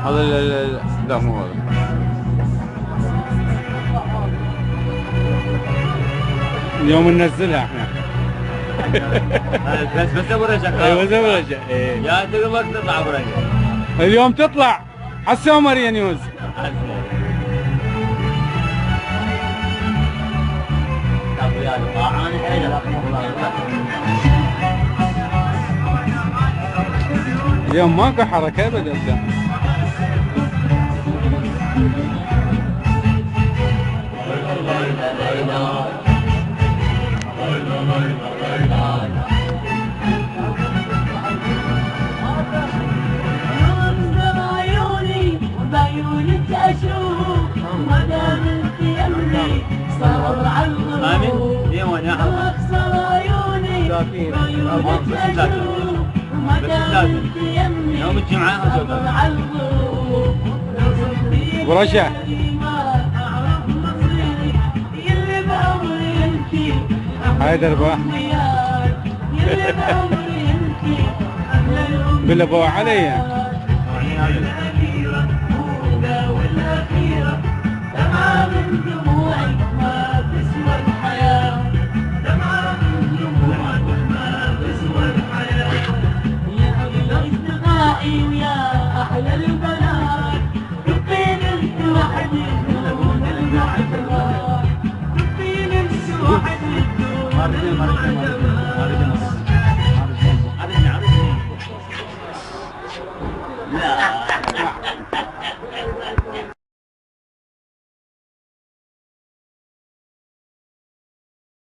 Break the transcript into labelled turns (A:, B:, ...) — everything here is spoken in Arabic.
A: هذا لا مو هذا. اليوم ننزلها احنا.
B: بس ابو رجع.
A: ايوه بس ابو رجع.
B: يا تقدر تطلع ابو رجع.
A: اليوم تطلع على السومرية نيوز. اليوم ماكو حركة ابدا.
C: بعيونك اشوف ما دام انت يمي صار عالغروب.
B: امين. دي وين يا حبيبي؟
C: اخسر عيوني بعيونك اشوف ما دام انت يمي
B: يوم الجمعة
C: صار عالغروب.
A: ابو رجع. حيدر با. بالله بو علي.
C: دمعة من دموعي ما تسوى الحياة. دمعة من دموعي ما تسوى الحياة. يا أغلى أصدقائي ويا أحلى البنات ربين انت وحدي دون المعتبر. ربين انت وحدي دون المعتبر.